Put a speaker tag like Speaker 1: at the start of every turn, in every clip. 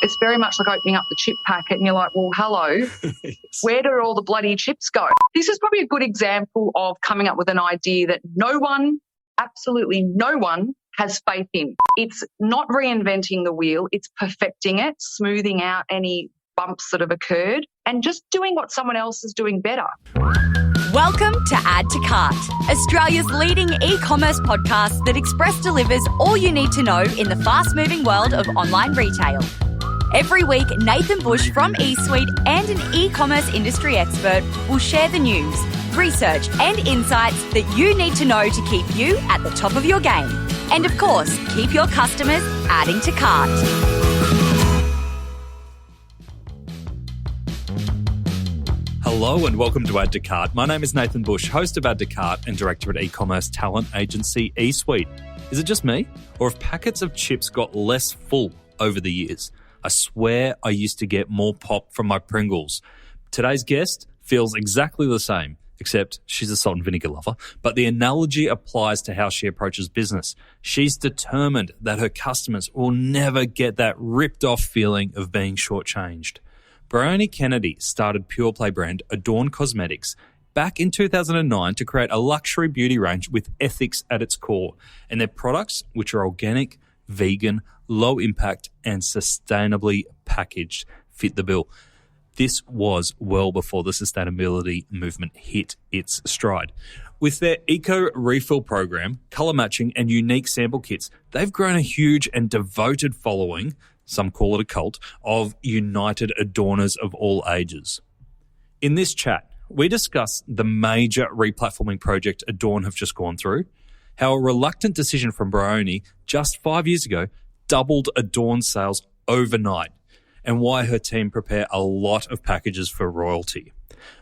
Speaker 1: It's very much like opening up the chip packet and you're like, well, hello,
Speaker 2: Yes.
Speaker 1: where do all the bloody chips go? This is probably a good example of coming up with an idea that no one, absolutely no one, has faith in. It's not reinventing the wheel, it's perfecting it, smoothing out any bumps that have occurred and just doing what someone else is doing better.
Speaker 3: Welcome to Add to Cart, Australia's leading e-commerce podcast that express delivers all you need to know in the fast-moving world of online retail. Every week, Nathan Bush from eSuite and an e-commerce industry expert will share the news, research and insights that you need to know to keep you at the top of your game. And of course, keep your customers adding to cart.
Speaker 2: Hello and welcome to Add to Cart. My name is Nathan Bush, host of Add to Cart and director at e-commerce talent agency eSuite. Is it just me, or have packets of chips got less full over the years? I swear I used to get more pop from my Pringles. Today's guest feels exactly the same, except she's a salt and vinegar lover, but the analogy applies to how she approaches business. She's determined that her customers will never get that ripped off feeling of being shortchanged. Bryony Kennedy started pure play brand Adorn Cosmetics back in 2009 to create a luxury beauty range with ethics at its core, and their products, which are organic, vegan, low impact and sustainably packaged, fit the bill. This was well before the sustainability movement hit its stride. With their eco refill program, colour matching and unique sample kits, they've grown a huge and devoted following, some call it a cult, of united adorners of all ages. In this chat, we discuss the major replatforming project Adorn have just gone through, how a reluctant decision from Bryony just 5 years ago doubled Adorn's sales overnight, and why her team prepare a lot of packages for royalty.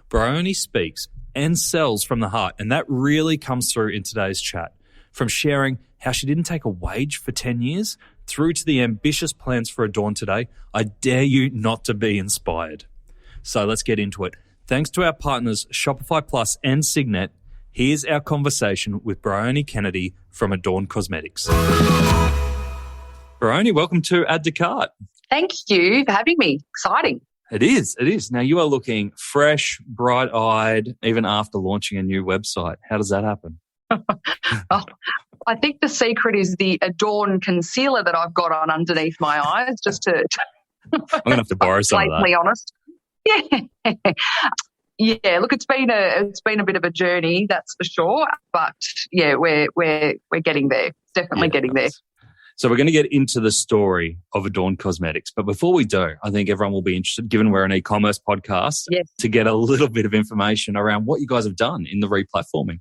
Speaker 2: Bryony speaks and sells from the heart, and that really comes through in today's chat. From sharing how she didn't take a wage for 10 years through to the ambitious plans for Adorn today, I dare you not to be inspired. So let's get into it. Thanks to our partners Shopify Plus and Signet, here's our conversation with Bryony Kennedy from Adorn Cosmetics. Bryony, welcome to Add to Cart.
Speaker 1: Thank you for having me. Exciting.
Speaker 2: It is. Now, you are looking fresh, bright-eyed, even after launching a new website. How does that happen?
Speaker 1: Oh, I think the secret is the Adorn concealer that I've got on underneath my eyes, just to
Speaker 2: I'm going to have to borrow some of that.
Speaker 1: blatantly honest. Yeah. Yeah, look, it's been a bit of a journey, that's for sure. But yeah, we're getting there. Definitely getting there.
Speaker 2: So we're going to get into the story of Adorn Cosmetics. But before we do, I think everyone will be interested, given we're an e-commerce podcast,
Speaker 1: yes,
Speaker 2: to get a little bit of information around what you guys have done in the replatforming.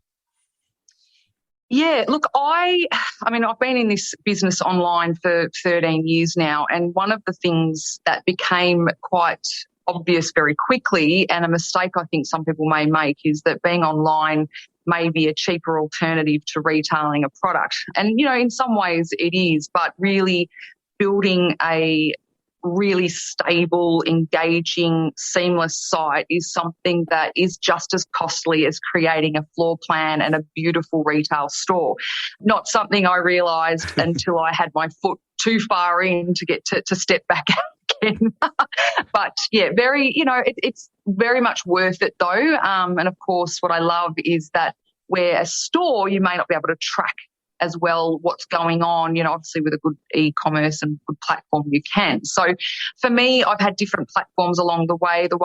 Speaker 1: Yeah, look, I've been in this business online for 13 years now, and one of the things that became quite obvious very quickly, and a mistake I think some people may make, is that being online may be a cheaper alternative to retailing a product. And, in some ways it is, but really building a really stable, engaging, seamless site is something that is just as costly as creating a floor plan and a beautiful retail store. Not something I realised until I had my foot too far in to get to step back out again. But yeah, it's very much worth it though. And of course, what I love is that where a store, you may not be able to track as well what's going on, obviously with a good e-commerce and good platform you can. So for me, I've had different platforms along the way. The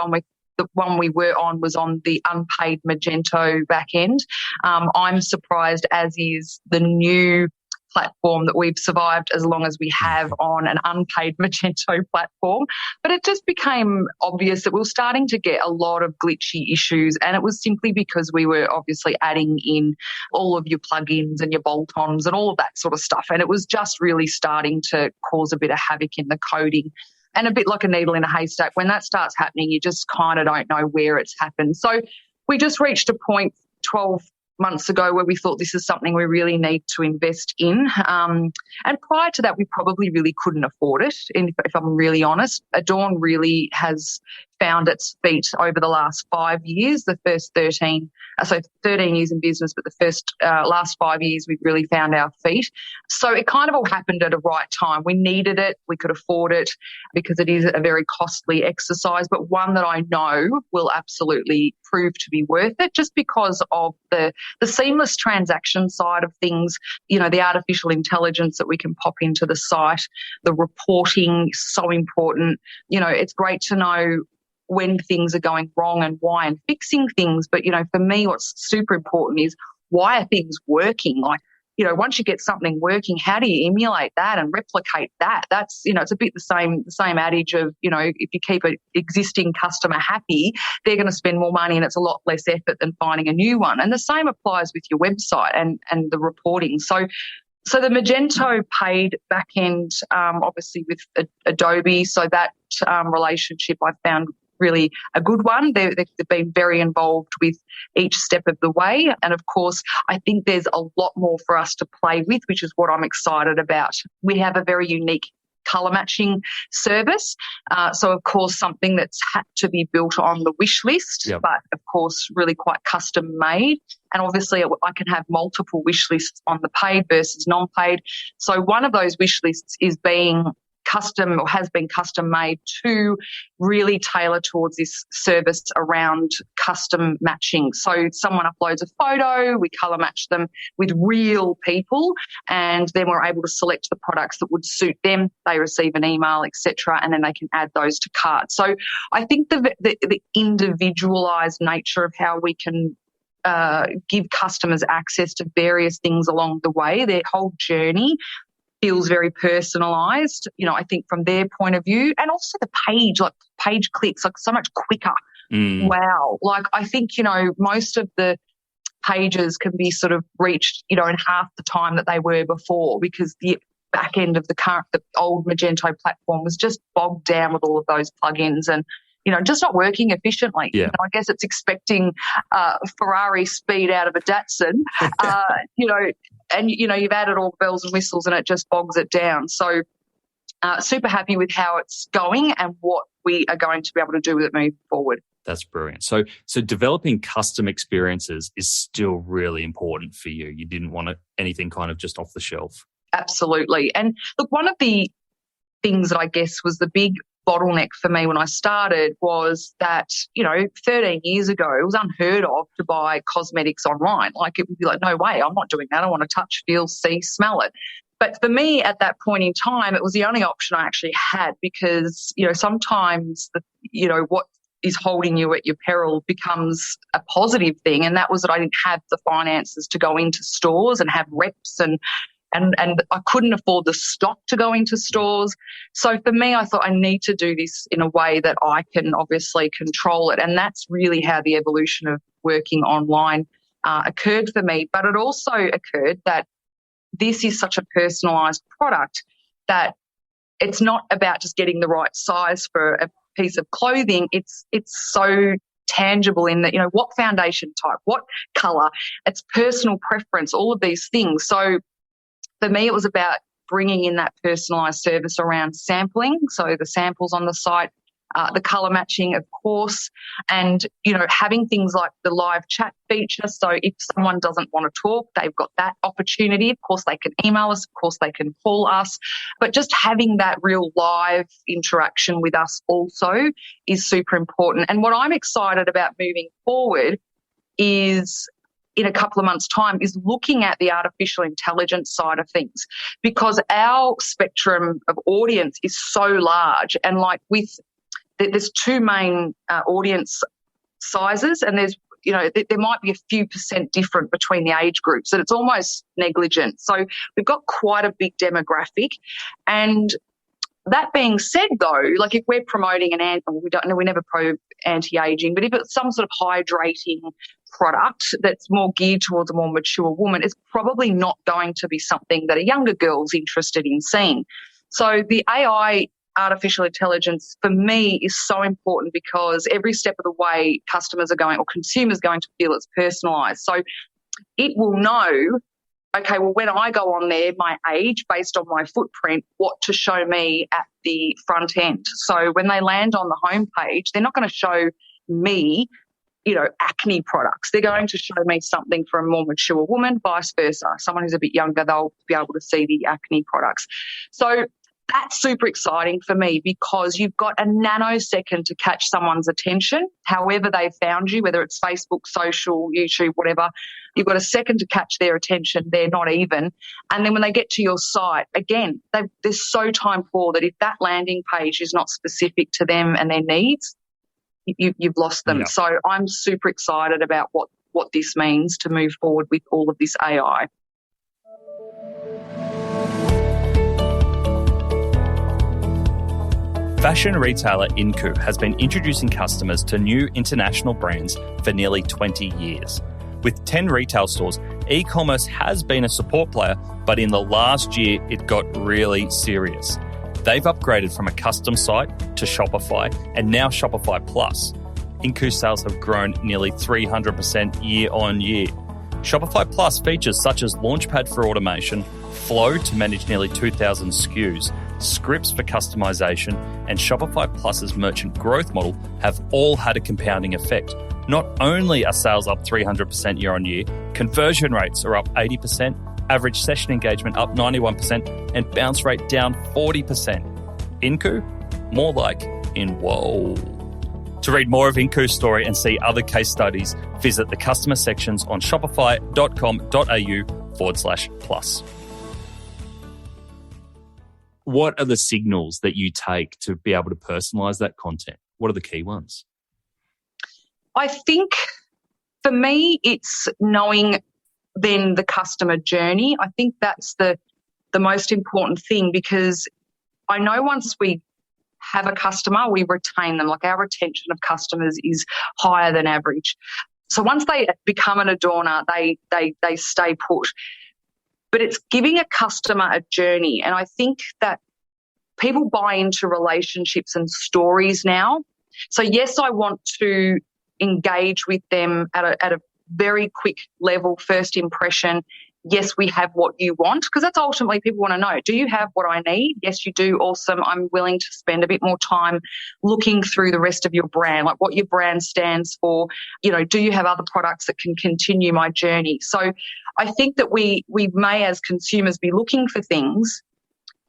Speaker 1: one we were on was on the unpaid Magento back end. I'm surprised, as is the new platform, that we've survived as long as we have on an unpaid Magento platform. But it just became obvious that we were starting to get a lot of glitchy issues, and it was simply because we were obviously adding in all of your plugins and your bolt-ons and all of that sort of stuff, and it was just really starting to cause a bit of havoc in the coding. And a bit like a needle in a haystack, when that starts happening, you just kind of don't know where it's happened. So we just reached a point 12 months ago where we thought this is something we really need to invest in. And prior to that, we probably really couldn't afford it. And if I'm really honest, Adorn really has found its feet over the last 5 years. The first 13 years in business, but the last 5 years we've really found our feet. So it kind of all happened at a right time. We needed it, we could afford it, because it is a very costly exercise, but one that I know will absolutely prove to be worth it, just because of the seamless transaction side of things, the artificial intelligence that we can pop into the site, the reporting, so important. It's great to know when things are going wrong and why, and fixing things. But, for me, what's super important is, why are things working? Like, once you get something working, how do you emulate that and replicate that? That's, it's a bit the same adage of, if you keep an existing customer happy, they're going to spend more money, and it's a lot less effort than finding a new one. And the same applies with your website and the reporting. So the Magento paid back end, obviously with Adobe. So that relationship I found really a good one. They've been very involved with each step of the way. And of course, I think there's a lot more for us to play with, which is what I'm excited about. We have a very unique colour matching service. So of course, something that's had to be built on the wish list,
Speaker 2: Yep.
Speaker 1: but of course, really quite custom made. And obviously I can have multiple wish lists on the paid versus non-paid. So one of those wish lists is being custom, or has been custom made to really tailor towards this service around custom matching. So someone uploads a photo, we colour match them with real people, and then we're able to select the products that would suit them. They receive an email, etc., and then they can add those to cart. So I think the individualised nature of how we can give customers access to various things along the way, their whole journey, feels very personalised, I think from their point of view. And also the page clicks, so much quicker. Wow. I think, most of the pages can be sort of reached, in half the time that they were before, because the back end of the old Magento platform was just bogged down with all of those plugins and, just not working efficiently.
Speaker 2: Yeah.
Speaker 1: I guess it's expecting Ferrari speed out of a Datsun, and, you've added all the bells and whistles and it just bogs it down. So super happy with how it's going and what we are going to be able to do with it moving forward.
Speaker 2: That's brilliant. So developing custom experiences is still really important for you. You didn't want anything kind of just off the shelf.
Speaker 1: Absolutely. And look, one of the things that I guess was the big bottleneck for me when I started was that, 13 years ago, it was unheard of to buy cosmetics online. It would be like, no way, I'm not doing that. I want to touch, feel, see, smell it. But for me at that point in time, it was the only option I actually had, because, sometimes, what is holding you at your peril becomes a positive thing. And that was that I didn't have the finances to go into stores and have reps, and I couldn't afford the stock to go into stores. So for me, I thought I need to do this in a way that I can obviously control it. And that's really how the evolution of working online occurred for me. But it also occurred that this is such a personalised product that it's not about just getting the right size for a piece of clothing. It's so tangible in that, what foundation type, what colour, it's personal preference, all of these things. So for me, it was about bringing in that personalised service around sampling, so the samples on the site, the colour matching, of course, and, having things like the live chat feature. So if someone doesn't want to talk, they've got that opportunity. Of course, they can email us. Of course, they can call us. But just having that real live interaction with us also is super important. And what I'm excited about moving forward is, in a couple of months' time, is looking at the artificial intelligence side of things, because our spectrum of audience is so large, and there's two main audience sizes, and there's, there might be a few % different between the age groups, and it's almost negligent. So we've got quite a big demographic. And that being said, though, if we're promoting we never promote anti-aging, but if it's some sort of hydrating product that's more geared towards a more mature woman, it's probably not going to be something that a younger girl's interested in seeing. So the AI, artificial intelligence, for me, is so important, because every step of the way customers are going, or consumers going to feel it's personalised. So it will know okay, well, when I go on there, my age based on my footprint, what to show me at the front end. So when they land on the homepage, they're not going to show me, acne products. They're going to show me something for a more mature woman, vice versa. Someone who's a bit younger, they'll be able to see the acne products. So that's super exciting for me because you've got a nanosecond to catch someone's attention, however they found you, whether it's Facebook, social, YouTube, whatever. You've got a second to catch their attention. They're not even. And then when they get to your site, again, they're so time poor that if that landing page is not specific to them and their needs, you've lost them.
Speaker 2: Yeah.
Speaker 1: So I'm super excited about what this means to move forward with all of this AI.
Speaker 2: Fashion retailer Inku has been introducing customers to new international brands for nearly 20 years. With 10 retail stores, e-commerce has been a support player, but in the last year, it got really serious. They've upgraded from a custom site to Shopify and now Shopify Plus. Inku sales have grown nearly 300% year on year. Shopify Plus features such as Launchpad for automation, Flow to manage nearly 2,000 SKUs, scripts for customization, and Shopify Plus's merchant growth model have all had a compounding effect. Not only are sales up 300% year on year, conversion rates are up 80%, average session engagement up 91%, and bounce rate down 40%. Inku? More like in whoa. To read more of Inku's story and see other case studies, visit the customer sections on shopify.com.au/plus. What are the signals that you take to be able to personalize that content? What are the key ones?
Speaker 1: I think for me, it's knowing then the customer journey. I think that's the most important thing because I know once we have a customer, we retain them. Like our retention of customers is higher than average. So once they become an Adorner, they stay put. But it's giving a customer a journey. And I think that people buy into relationships and stories now. So yes, I want to engage with them at a very quick level, first impression. Yes, we have what you want, because that's ultimately people want to know. Do you have what I need? Yes, you do. Awesome. I'm willing to spend a bit more time looking through the rest of your brand, like what your brand stands for. Do you have other products that can continue my journey? So I think that we may as consumers be looking for things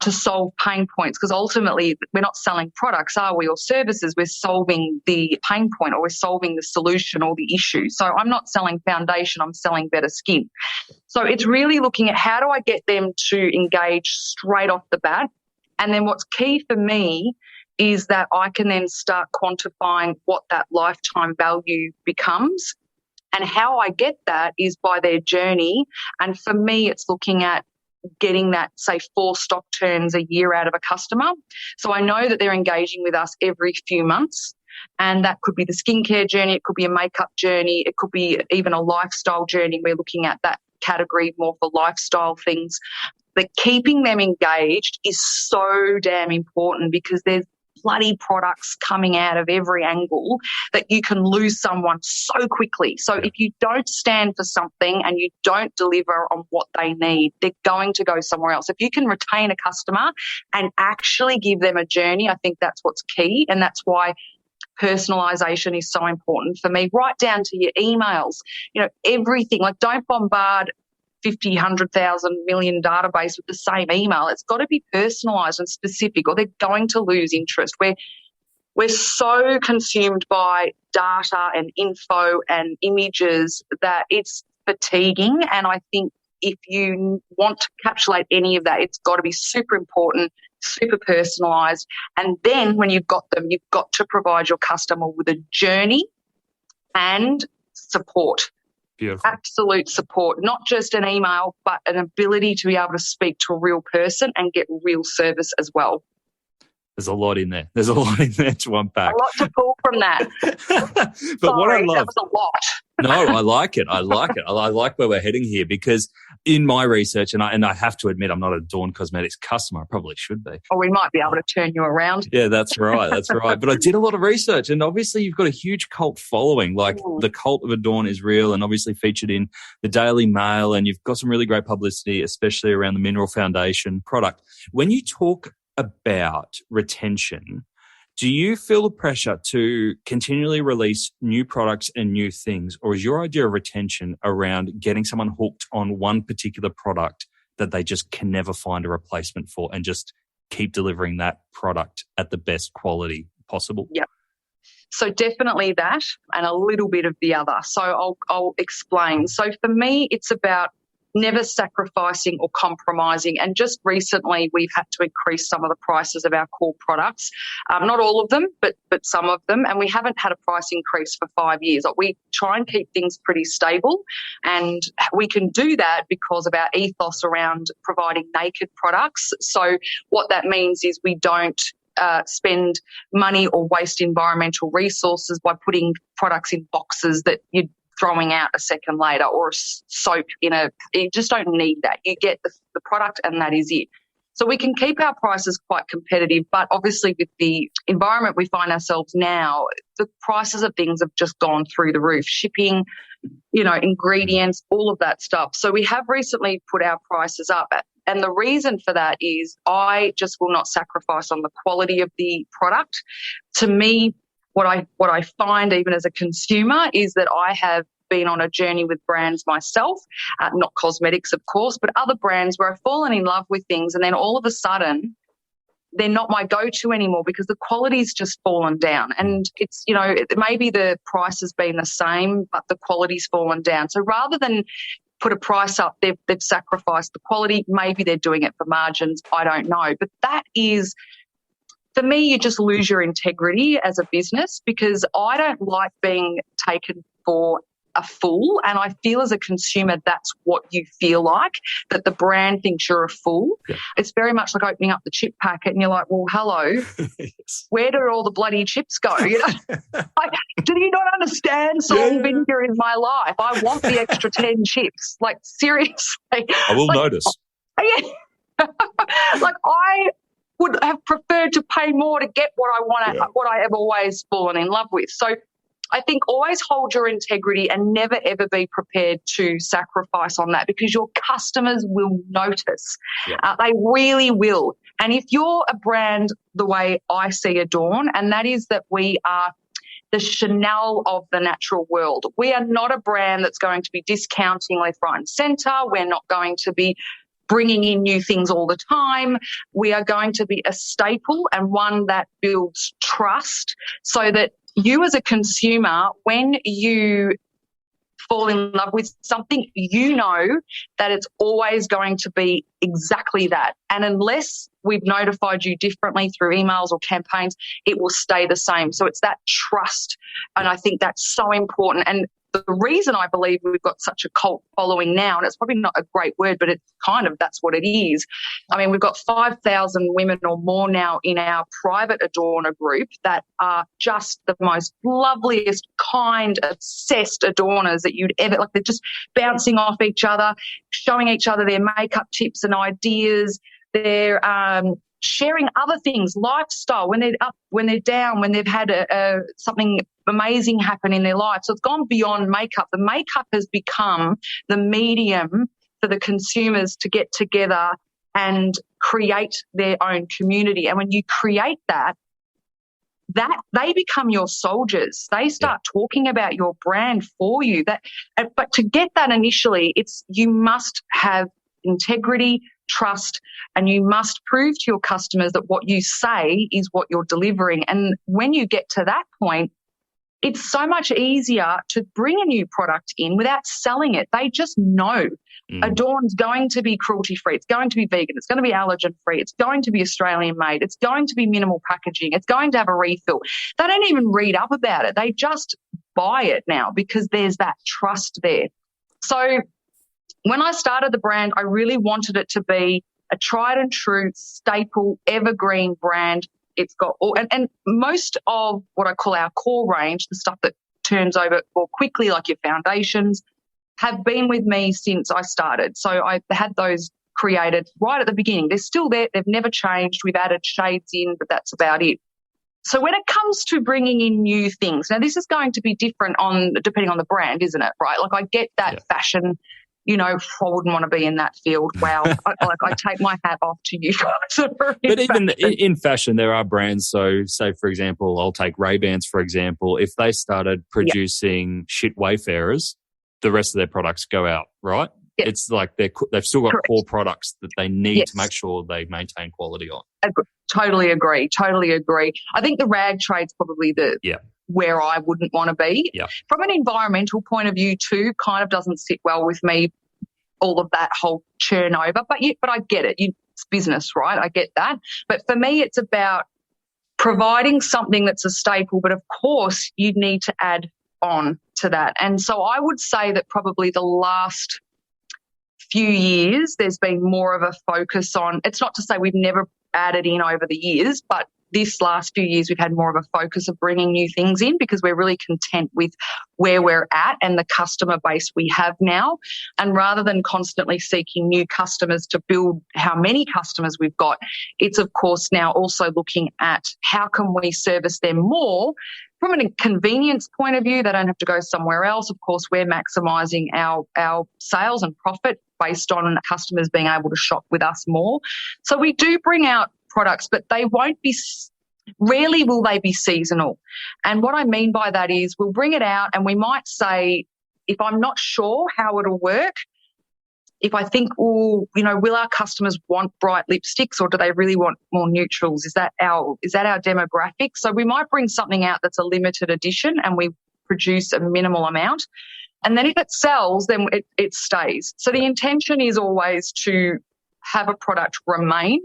Speaker 1: to solve pain points, because ultimately we're not selling products, are we, or services? We're solving the pain point, or we're solving the solution or the issue. So I'm not selling foundation, I'm selling better skin. So it's really looking at how do I get them to engage straight off the bat. And then what's key for me is that I can then start quantifying what that lifetime value becomes. And how I get that is by their journey. And for me, it's looking at getting that, say, 4 stock turns a year out of a customer. So I know that they're engaging with us every few months, and that could be the skincare journey, it could be a makeup journey, it could be even a lifestyle journey. We're looking at that category more for lifestyle things. But keeping them engaged is so damn important, because there's bloody products coming out of every angle that you can lose someone so quickly. So if you don't stand for something and you don't deliver on what they need, they're going to go somewhere else. If you can retain a customer and actually give them a journey, I think that's what's key. And that's why personalization is so important for me, right down to your emails, everything. Like, don't bombard 50, 100,000 million database with the same email. It's got to be personalised and specific, or they're going to lose interest. We're so consumed by data and info and images that it's fatiguing. And I think if you want to encapsulate any of that, it's got to be super important, super personalised. And then when you've got them, you've got to provide your customer with a journey and support.
Speaker 2: Beautiful.
Speaker 1: Absolute support, not just an email, but an ability to be able to speak to a real person and get real service as well.
Speaker 2: There's a lot in there. There's a lot in there to unpack.
Speaker 1: A lot to pull from that.
Speaker 2: But what I love,
Speaker 1: that was a lot.
Speaker 2: No, I like it. I like it. I like where we're heading here, because In my research, and I have to admit, I'm not a Adorn Cosmetics customer. I probably should be.
Speaker 1: Or we might be able to turn you around.
Speaker 2: Yeah, that's right. That's right. But I did a lot of research, and obviously you've got a huge cult following. Like the cult of Adorn is real, and obviously featured in the Daily Mail, and you've got some really great publicity, especially around the Mineral Foundation product. When you talk about retention, do you feel the pressure to continually release new products and new things, or is your idea of retention around getting someone hooked on one particular product that they just can never find a replacement for and just keep delivering that product at the best quality possible?
Speaker 1: Yeah. So definitely that and a little bit of the other. So I'll explain. So for me, it's about never sacrificing or compromising. And just recently, we've had to increase some of the prices of our core products. Not all of them, but some of them. And we haven't had a price increase for 5 years. We try and keep things pretty stable. And we can do that because of our ethos around providing naked products. So what that means is we don't spend money or waste environmental resources by putting products in boxes that you'd throwing out a second later, or soap you just don't need that. You get the product and that is it. So we can keep our prices quite competitive, but obviously with the environment we find ourselves now, the prices of things have just gone through the roof. Shipping, ingredients, all of that stuff. So we have recently put our prices up. And the reason for that is I just will not sacrifice on the quality of the product. To me, what I find even as a consumer is that I have been on a journey with brands myself, not cosmetics, of course, but other brands where I've fallen in love with things and then all of a sudden they're not my go-to anymore because the quality's just fallen down. And it's, maybe the price has been the same, but the quality's fallen down. So rather than put a price up, they've sacrificed the quality. Maybe they're doing it for margins. I don't know. But that is... For me, you just lose your integrity as a business because I don't like being taken for a fool. And I feel as a consumer, that's what you feel like, that the brand thinks you're a fool. Yeah. It's very much like opening up the chip packet and you're like, well, hello, yes. Where do all the bloody chips go? Do you not understand salt and vinegar in my life? I want the extra 10 chips. Like, seriously.
Speaker 2: I will notice.
Speaker 1: Yeah. I would have preferred to pay more to get what I want, what I have always fallen in love with. So I think always hold your integrity and never, ever be prepared to sacrifice on that because your customers will notice. Yeah. They really will. And if you're a brand the way I see Adorn, and that is that we are the Chanel of the natural world. We are not a brand that's going to be discounting left, right and centre. We're not going to be bringing in new things all the time. We are going to be a staple and one that builds trust so that you as a consumer, when you fall in love with something, you know that it's always going to be exactly that. And unless we've notified you differently through emails or campaigns, it will stay the same. So it's that trust. And I think that's so important. And the reason I believe we've got such a cult following now, and it's probably not a great word, but it's that's what it is. I mean, we've got 5,000 women or more now in our private Adorner group that are just the most loveliest, kind, obsessed adorners that you'd ever, they're just bouncing off each other, showing each other their makeup tips and ideas. They're sharing other things, lifestyle, when they're up, when they're down, when they've had something amazing happen in their life. So it's gone beyond makeup. The makeup has become the medium for the consumers to get together and create their own community. And when you create that they become your soldiers. They start talking about your brand for you. But to get that initially, you must have integrity, trust, and you must prove to your customers that what you say is what you're delivering. And when you get to that point, it's so much easier to bring a new product in without selling it. They just know Adorn's going to be cruelty-free. It's going to be vegan. It's going to be allergen-free. It's going to be Australian-made. It's going to be minimal packaging. It's going to have a refill. They don't even read up about it. They just buy it now because there's that trust there. So when I started the brand, I really wanted it to be a tried and true, staple, evergreen brand. It's got all, and most of what I call our core range, the stuff that turns over more quickly, like your foundations, have been with me since I started. So I had those created right at the beginning. They're still there. They've never changed. We've added shades in, but that's about it. So when it comes to bringing in new things, now this is going to be different depending on the brand, isn't it? Right? Like I get that fashion, I wouldn't want to be in that field. Wow. I take my hat off to you guys.
Speaker 2: But even in fashion, there are brands. So say, for example, I'll take Ray-Bans, for example. If they started producing shit Wayfarers, the rest of their products go out, right? Yep. It's like they've still got core products that they need to make sure they maintain quality on.
Speaker 1: Totally agree. I think the rag trade's probably where I wouldn't want to be.
Speaker 2: Yeah.
Speaker 1: From an environmental point of view too, kind of doesn't sit well with me, all of that whole churn over. But I get it. It's business, right? I get that. But for me, it's about providing something that's a staple, but of course you need to add on to that. And so I would say that probably the last few years there's been more of a focus on, it's not to say we've never added in over the years, but this last few years we've had more of a focus of bringing new things in because we're really content with where we're at and the customer base we have now. And rather than constantly seeking new customers to build how many customers we've got, it's of course now also looking at how can we service them more. From a convenience point of view, they don't have to go somewhere else. Of course, we're maximising our sales and profit based on customers being able to shop with us more. So we do bring out products, but they won't be, rarely will they be seasonal. And what I mean by that is we'll bring it out and we might say, if I'm not sure how it'll work, if I think, will our customers want bright lipsticks or do they really want more neutrals? Is that our demographic? So we might bring something out that's a limited edition and we produce a minimal amount. And then if it sells, then it stays. So the intention is always to have a product remain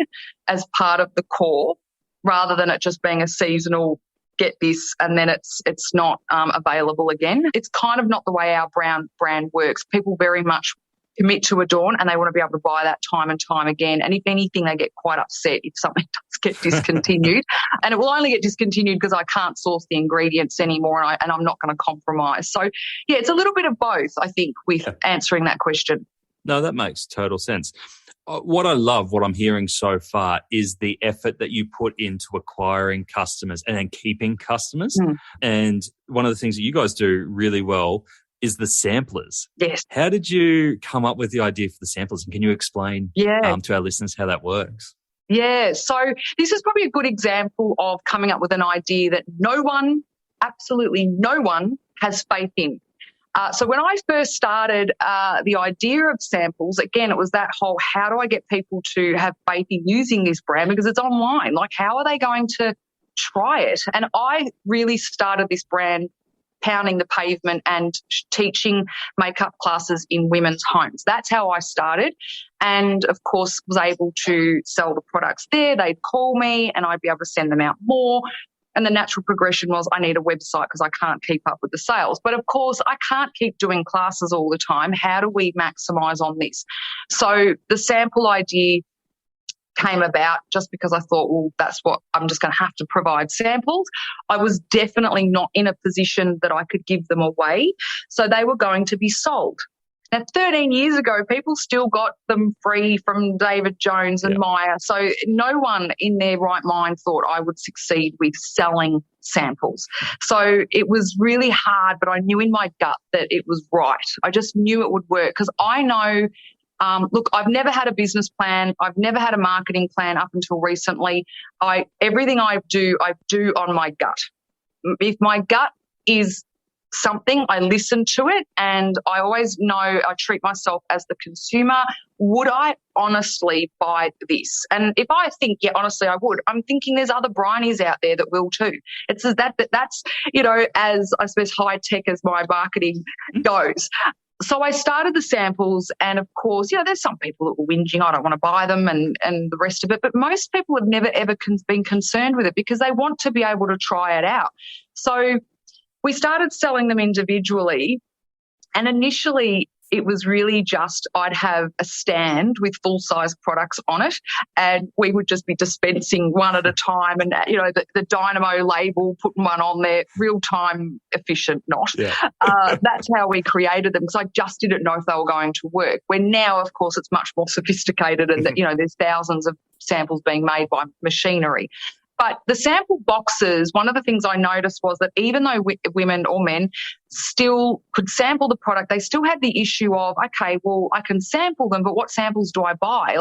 Speaker 1: as part of the core rather than it just being a seasonal get this and then it's not available again. It's kind of not the way our brand works. People very much commit to Adorn and they want to be able to buy that time and time again. And if anything, they get quite upset if something does get discontinued. And it will only get discontinued because I can't source the ingredients anymore and I'm not going to compromise. So, yeah, it's a little bit of both, I think, with answering that question.
Speaker 2: No, that makes total sense. What I love, what I'm hearing so far is the effort that you put into acquiring customers and then keeping customers. And one of the things that you guys do really well is the samplers.
Speaker 1: Yes.
Speaker 2: How did you come up with the idea for the samplers? And can you explain to our listeners how that works?
Speaker 1: Yeah. So this is probably a good example of coming up with an idea that absolutely no one has faith in. So when I first started the idea of samples, again, it was that whole, how do I get people to have faith in using this brand? Because it's online. Like, how are they going to try it? And I really started this brand pounding the pavement and teaching makeup classes in women's homes. That's how I started. And of course, was able to sell the products there. They'd call me and I'd be able to send them out more. And the natural progression was I need a website because I can't keep up with the sales. But of course, I can't keep doing classes all the time. How do we maximize on this? So the sample idea came about just because I thought, well, that's what I'm just going to have to provide samples. I was definitely not in a position that I could give them away. So they were going to be sold. Now, 13 years ago, people still got them free from David Jones and Maya. So no one in their right mind thought I would succeed with selling samples. So it was really hard, but I knew in my gut that it was right. I just knew it would work because I know, look, I've never had a business plan. I've never had a marketing plan up until recently. Everything I do on my gut. If my gut is something, I listen to it, and I always know I treat myself as the consumer. Would I honestly buy this? And if I think, yeah, honestly, I would, I'm thinking there's other Bryonies out there that will too. It's that's, as I suppose high tech as my marketing goes. So I started the samples, and of course, there's some people that were whinging, I don't want to buy them and the rest of it. But most people have never, ever been concerned with it because they want to be able to try it out. So we started selling them individually, and initially it was really just I'd have a stand with full-size products on it, and we would just be dispensing one at a time, and, you know, the Dynamo label, putting one on there, real-time efficient, not.
Speaker 2: Yeah.
Speaker 1: That's how we created them, because I just didn't know if they were going to work. Where now, of course, it's much more sophisticated, and, you know, there's thousands of samples being made by machinery. But the sample boxes, one of the things I noticed was that even though women or men still could sample the product, they still had the issue of, okay, well, I can sample them, but what samples do I buy?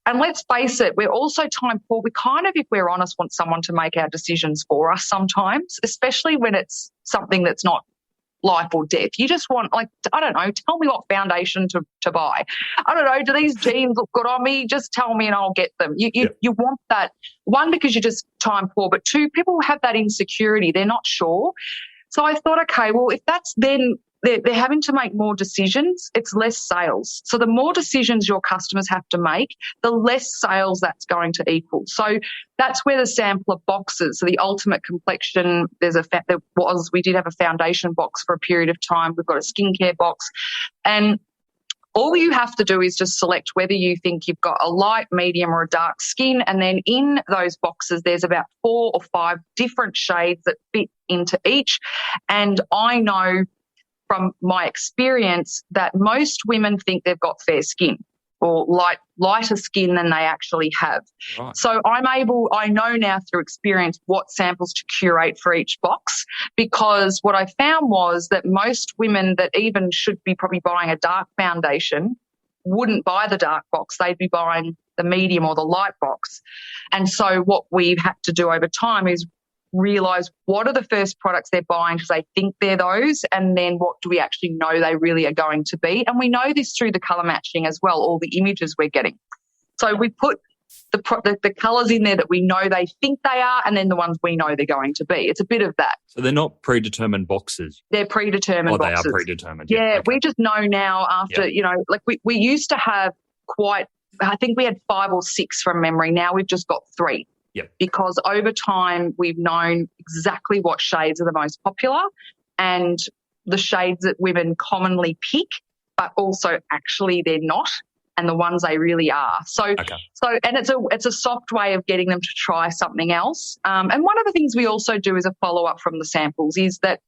Speaker 1: And let's face it, we're also time poor. We kind of, if we're honest, want someone to make our decisions for us sometimes, especially when it's something that's not life or death. You just want, like, I don't know, tell me what foundation to buy. I don't know, do these jeans look good on me? Just tell me and I'll get them. You want that, one, because you're just time poor, but two, people have that insecurity. They're not sure. So I thought, okay, well, if that's then they're having to make more decisions, it's less sales. So the more decisions your customers have to make, the less sales that's going to equal. So that's where the sampler boxes, so the ultimate complexion, we did have a foundation box for a period of time. We've got a skincare box, and all you have to do is just select whether you think you've got a light, medium or a dark skin, and then in those boxes there's about 4 or 5 different shades that fit into each. And I know from my experience that most women think they've got fair skin or lighter skin than they actually have.
Speaker 2: Right.
Speaker 1: So I know now through experience what samples to curate for each box, because what I found was that most women that even should be probably buying a dark foundation wouldn't buy the dark box. They'd be buying the medium or the light box. And so what we've had to do over time is realise what are the first products they're buying because they think they're those, and then what do we actually know they really are going to be. And we know this through the colour matching as well, all the images we're getting. So we put the colours in there that we know they think they are, and then the ones we know they're going to be. It's a bit of that.
Speaker 2: So they're not predetermined boxes?
Speaker 1: They're predetermined boxes.
Speaker 2: They are predetermined.
Speaker 1: Yeah,
Speaker 2: okay.
Speaker 1: We just know now after, you know, like we used to have I think we had 5 or 6 from memory. Now we've just got 3.
Speaker 2: Yep.
Speaker 1: Because over time we've known exactly what shades are the most popular and the shades that women commonly pick, but also actually they're not, and the ones they really are. So and it's a soft way of getting them to try something else. And one of the things we also do as a follow-up from the samples is that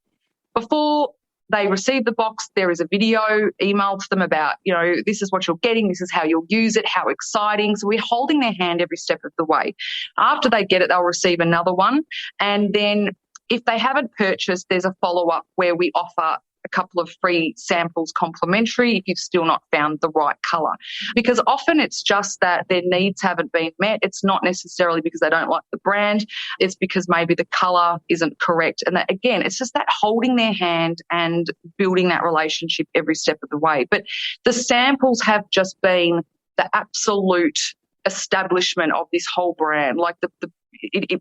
Speaker 1: before they receive the box, there is a video emailed to them about, you know, this is what you're getting, this is how you'll use it, how exciting. So we're holding their hand every step of the way. After they get it, they'll receive another one. And then if they haven't purchased, there's a follow-up where we offer a couple of free samples complimentary if you've still not found the right colour. Because often it's just that their needs haven't been met. It's not necessarily because they don't like the brand. It's because maybe the colour isn't correct. And that, again, it's just that holding their hand and building that relationship every step of the way. But the samples have just been the absolute establishment of this whole brand. Like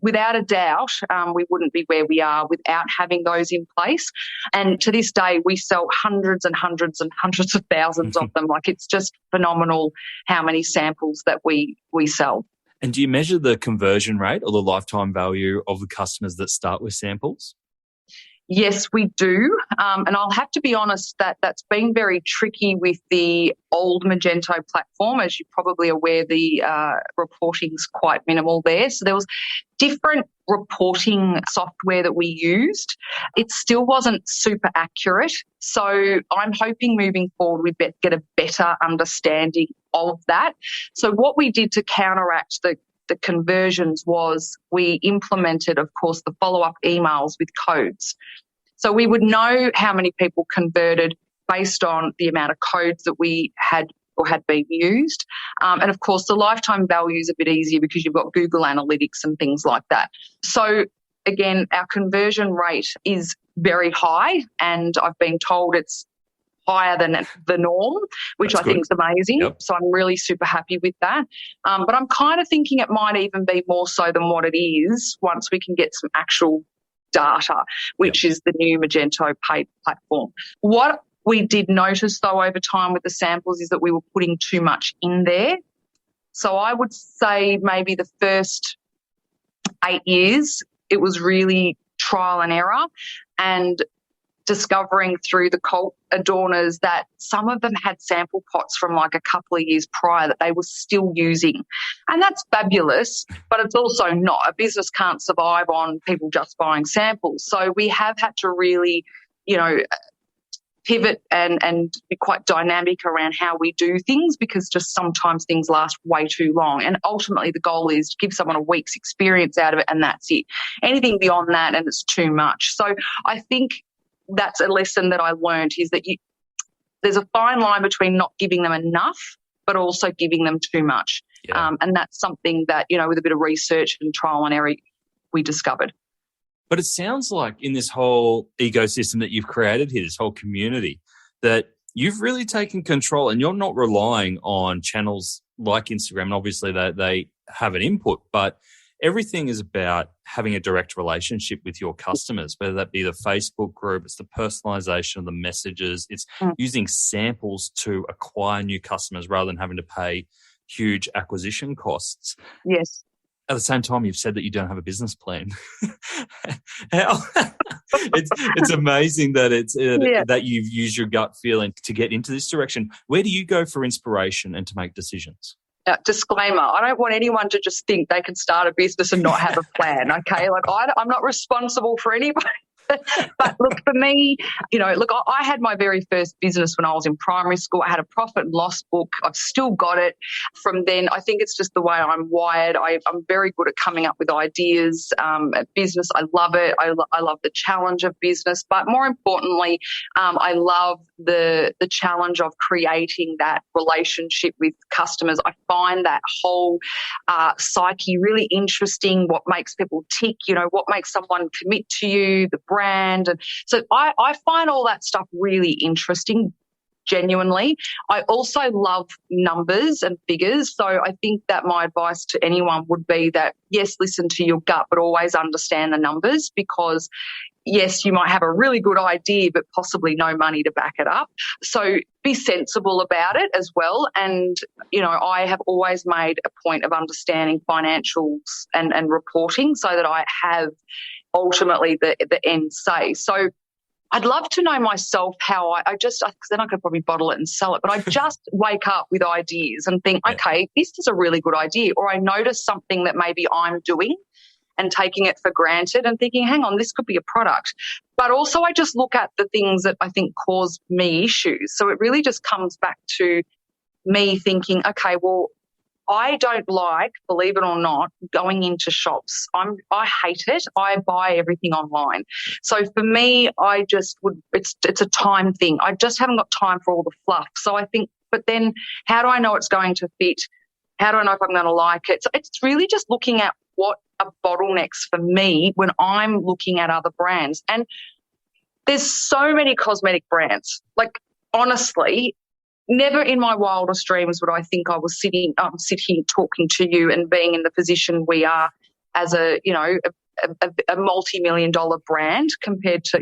Speaker 1: without a doubt, we wouldn't be where we are without having those in place. And to this day, we sell hundreds and hundreds and hundreds of thousands of them. Like, it's just phenomenal how many samples that we sell.
Speaker 2: And do you measure the conversion rate or the lifetime value of the customers that start with samples?
Speaker 1: Yes, we do. And I'll have to be honest that's been very tricky with the old Magento platform. As you're probably aware, the reporting's quite minimal there. So there was different reporting software that we used. It still wasn't super accurate. So I'm hoping moving forward we get a better understanding of that. So what we did to counteract the conversions was we implemented, of course, the follow-up emails with codes. So we would know how many people converted based on the amount of codes that we had or had been used. And, of course, the lifetime value is a bit easier because you've got Google Analytics and things like that. So, again, our conversion rate is very high, and I've been told it's higher than the norm, which I think is amazing.
Speaker 2: Yep.
Speaker 1: So I'm really super happy with that. But I'm kind of thinking it might even be more so than what it is once we can get some actual data, which is the new Magento paid platform. What we did notice, though, over time with the samples is that we were putting too much in there. So I would say maybe the first 8 years, it was really trial and error. And discovering through the cult adorners that some of them had sample pots from like a couple of years prior that they were still using. And that's fabulous, but it's also not. A business can't survive on people just buying samples. So we have had to really, pivot and be quite dynamic around how we do things, because just sometimes things last way too long. And ultimately the goal is to give someone a week's experience out of it, and that's it. Anything beyond that and it's too much. So I think that's a lesson that I learned, is that there's a fine line between not giving them enough but also giving them too much.
Speaker 2: Yeah.
Speaker 1: And that's something that, with a bit of research and trial and error, we discovered.
Speaker 2: But it sounds like in this whole ecosystem that you've created here, this whole community, that you've really taken control and you're not relying on channels like Instagram. And obviously they have an input, but everything is about having a direct relationship with your customers, whether that be the Facebook group, it's the personalization of the messages, it's using samples to acquire new customers rather than having to pay huge acquisition costs.
Speaker 1: Yes.
Speaker 2: At the same time, you've said that you don't have a business plan. It's amazing that that you've used your gut feeling to get into this direction. Where do you go for inspiration and to make decisions?
Speaker 1: Disclaimer, I don't want anyone to just think they can start a business and not have a plan, okay? Like, I'm not responsible for anybody. But look, for me, I had my very first business when I was in primary school. I had a profit and loss book. I've still got it. From then, I think it's just the way I'm wired. I'm very good at coming up with ideas. At business, I love it. I love the challenge of business. But more importantly, I love the challenge of creating that relationship with customers. I find that whole psyche really interesting, what makes people tick, what makes someone commit to you, the brand. And so I find all that stuff really interesting, genuinely. I also love numbers and figures. So I think that my advice to anyone would be that, yes, listen to your gut, but always understand the numbers, because yes, you might have a really good idea, but possibly no money to back it up. So be sensible about it as well. And, I have always made a point of understanding financials and reporting so that I have ultimately the end say. So I'd love to know myself how because then I could probably bottle it and sell it, but I just wake up with ideas and think, okay, this is a really good idea. Or I notice something that maybe I'm doing and taking it for granted and thinking, hang on, this could be a product. But also I just look at the things that I think cause me issues. So it really just comes back to me thinking, okay, well, I don't like, believe it or not, going into shops. I hate it. I buy everything online. So for me, it's a time thing. I just haven't got time for all the fluff. So I think, but then how do I know it's going to fit? How do I know if I'm going to like it? So it's really just looking at what are bottlenecks for me when I'm looking at other brands. And there's so many cosmetic brands. Like, honestly, never in my wildest dreams would I think I was sit here talking to you and being in the position we are as a multi-million-dollar brand compared to,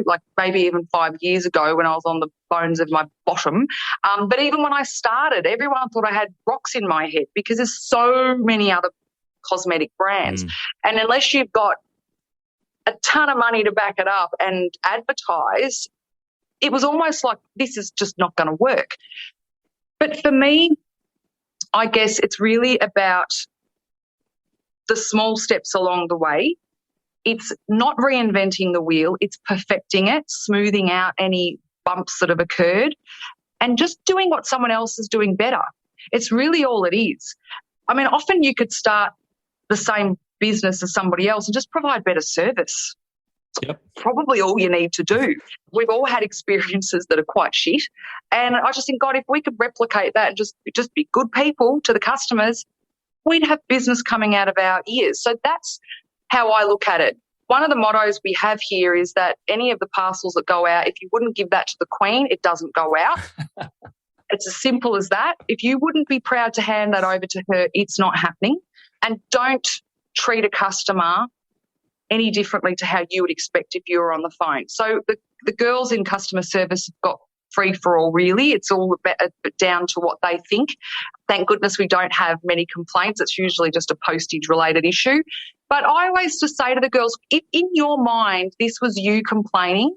Speaker 1: like maybe even 5 years ago when I was on the bones of my bottom. But even when I started, everyone thought I had rocks in my head because there's so many other cosmetic brands. And unless you've got a ton of money to back it up and advertise, it was almost like this is just not going to work. But for me, I guess it's really about the small steps along the way. It's not reinventing the wheel. It's perfecting it, smoothing out any bumps that have occurred, and just doing what someone else is doing better. It's really all it is. I mean, often you could start the same business as somebody else and just provide better service.
Speaker 2: Yep.
Speaker 1: Probably all you need to do. We've all had experiences that are quite shit. And I just think, God, if we could replicate that and just be good people to the customers, we'd have business coming out of our ears. So that's how I look at it. One of the mottos we have here is that any of the parcels that go out, if you wouldn't give that to the Queen, it doesn't go out. It's as simple as that. If you wouldn't be proud to hand that over to her, it's not happening. And don't treat a customer any differently to how you would expect if you were on the phone. So the girls in customer service have got free for all, really. It's all down to what they think. Thank goodness we don't have many complaints. It's usually just a postage-related issue. But I always just say to the girls, if in your mind this was you complaining,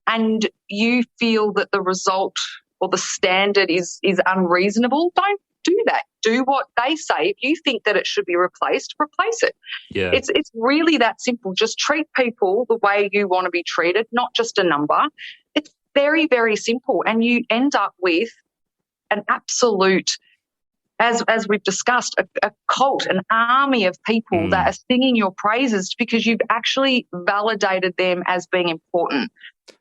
Speaker 1: and you feel that the result or the standard is unreasonable, don't do that. Do what they say. If you think that it should be replaced, replace it.
Speaker 2: Yeah.
Speaker 1: It's really that simple. Just treat people the way you want to be treated, not just a number. It's very, very simple. And you end up with an absolute, as we've discussed, a cult, an army of people that are singing your praises because you've actually validated them as being important.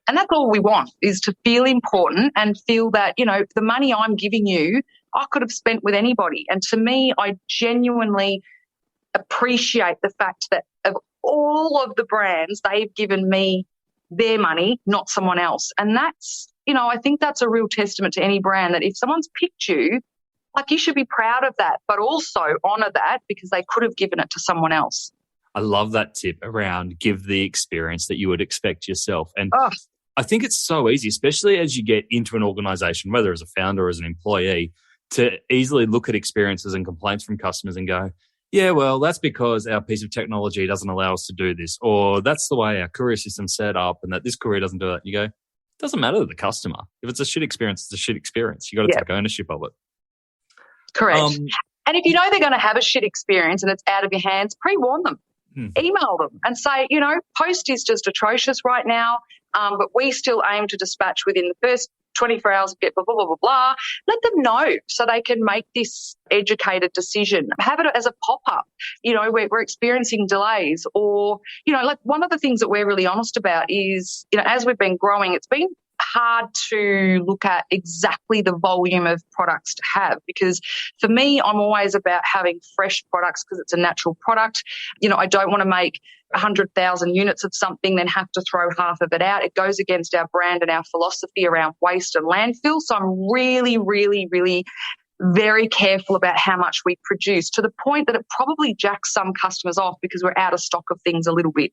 Speaker 1: And that's all we want, is to feel important and feel that, the money I'm giving you, I could have spent with anybody. And to me, I genuinely appreciate the fact that of all of the brands, they've given me their money, not someone else. And that's, I think that's a real testament to any brand, that if someone's picked you, like, you should be proud of that, but also honour that because they could have given it to someone else.
Speaker 2: I love that tip around give the experience that you would expect yourself. And I think it's so easy, especially as you get into an organisation, whether as a founder or as an employee, to easily look at experiences and complaints from customers and go, yeah, well, that's because our piece of technology doesn't allow us to do this, or that's the way our courier system's set up and that this courier doesn't do that. And you go, it doesn't matter to the customer. If it's a shit experience, it's a shit experience. You got to take ownership of it.
Speaker 1: Correct. And if you know they're going to have a shit experience and it's out of your hands, pre-warn them. Email them and say, post is just atrocious right now, but we still aim to dispatch within the first 24 hours, get blah, blah, blah, blah, blah. Let them know so they can make this educated decision. Have it as a pop-up. We're experiencing delays, or, like, one of the things that we're really honest about is, as we've been growing, it's been hard to look at exactly the volume of products to have, because for me, I'm always about having fresh products because it's a natural product. I don't want to make 100,000 units of something, then have to throw half of it out. It goes against our brand and our philosophy around waste and landfill. So I'm really, really, really very careful about how much we produce, to the point that it probably jacks some customers off because we're out of stock of things a little bit.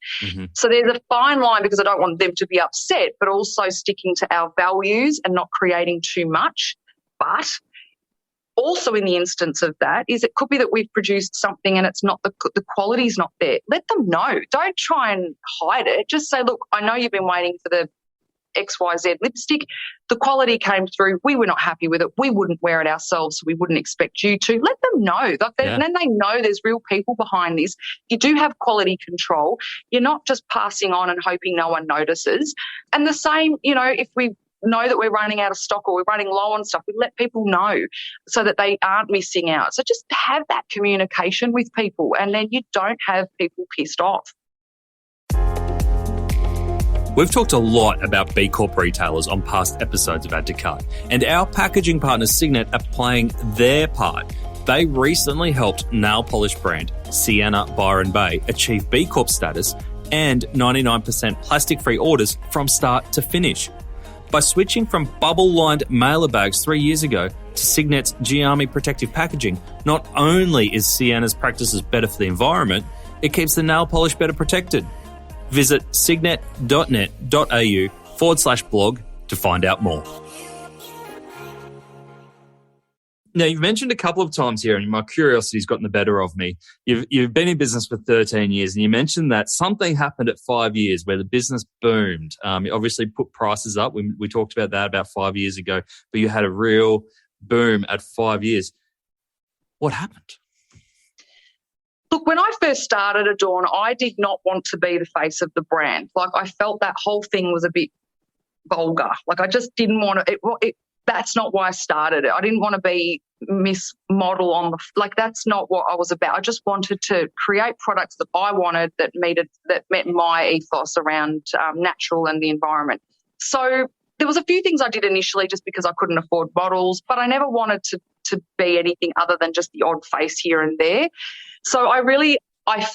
Speaker 1: So there's a fine line, because I don't want them to be upset, but also sticking to our values and not creating too much. But also, in the instance of that, is it could be that we've produced something and it's not the quality's not there. Let them know. Don't try and hide it. Just say, look, I know you've been waiting for the XYZ lipstick. The quality came through. We were not happy with it. We wouldn't wear it ourselves, so we wouldn't expect you to. Let them know. And then they know there's real people behind this. You do have quality control. You're not just passing on and hoping no one notices. And the same, if we know that we're running out of stock or we're running low on stuff, we let people know so that they aren't missing out. So just have that communication with people, and then you don't have people pissed off.
Speaker 2: We've talked a lot about B Corp retailers on past episodes of Add to Cart, and our packaging partner Signet are playing their part. They recently helped nail polish brand Sienna Byron Bay achieve B Corp status and 99% plastic-free orders from start to finish. By switching from bubble-lined mailer bags 3 years ago to Signet's Giami protective packaging, not only is Sienna's practices better for the environment, it keeps the nail polish better protected. Visit signet.net.au/blog to find out more. Now, you've mentioned a couple of times here, and my curiosity's gotten the better of me. You've been in business for 13 years, and you mentioned that something happened at 5 years where the business boomed. You obviously put prices up. We talked about that about 5 years ago, but you had a real boom at 5 years. What happened?
Speaker 1: Look, when I first started Adorn, I did not want to be the face of the brand. Like, I felt that whole thing was a bit vulgar. Like, I just didn't want to. That's not why I started it. I didn't want to be Miss Model on the. Like, that's not what I was about. I just wanted to create products that I wanted that met my ethos around natural and the environment. So there was a few things I did initially just because I couldn't afford bottles, but I never wanted to be anything other than just the odd face here and there. So I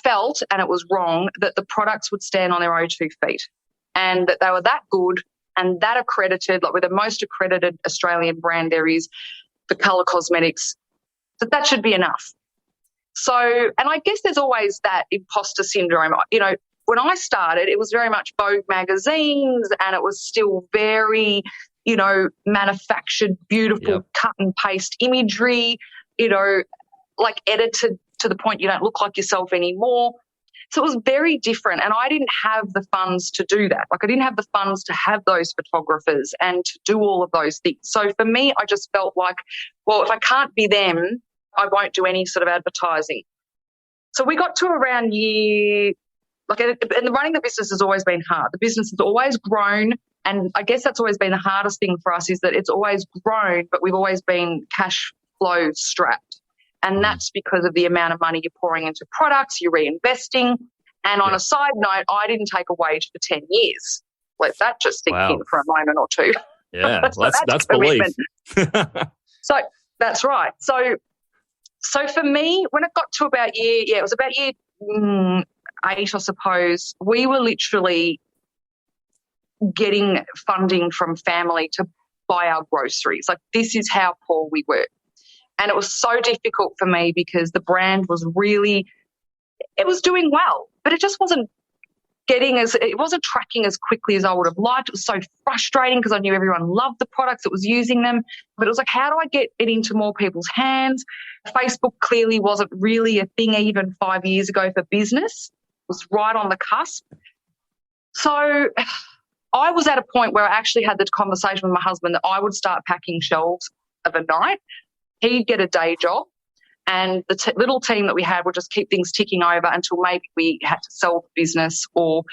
Speaker 1: felt, and it was wrong, that the products would stand on their own 2 feet and that they were that good and that accredited, like we're the most accredited Australian brand there is for colour cosmetics, that should be enough. So, and I guess there's always that imposter syndrome. When I started, it was very much Vogue magazines and it was still very, manufactured, beautiful, cut and paste imagery, like edited to the point you don't look like yourself anymore. So it was very different, and I didn't have the funds to do that. Like, I didn't have the funds to have those photographers and to do all of those things. So for me, I just felt like, well, if I can't be them, I won't do any sort of advertising. So we got to around and running the business has always been hard. The business has always grown, and I guess that's always been the hardest thing for us, is that it's always grown, but we've always been cash flow strapped. And that's because of the amount of money you're pouring into products, you're reinvesting. And on a side note, I didn't take a wage for 10 years. Let that just sink in for a moment or two.
Speaker 2: Yeah,
Speaker 1: so
Speaker 2: that's belief.
Speaker 1: So that's right. So for me, when it got to about it was about year 8, I suppose, we were literally getting funding from family to buy our groceries. Like, this is how poor we were. And it was so difficult for me because the brand was it was doing well, but it just wasn't it wasn't tracking as quickly as I would have liked. It was so frustrating because I knew everyone loved the products that was using them. But it was like, how do I get it into more people's hands? Facebook clearly wasn't really a thing even 5 years ago for business. It was right on the cusp. So I was at a point where I actually had the conversation with my husband that I would start packing shelves of a night. He'd get a day job, and the little team that we had would just keep things ticking over until maybe we had to sell the business, or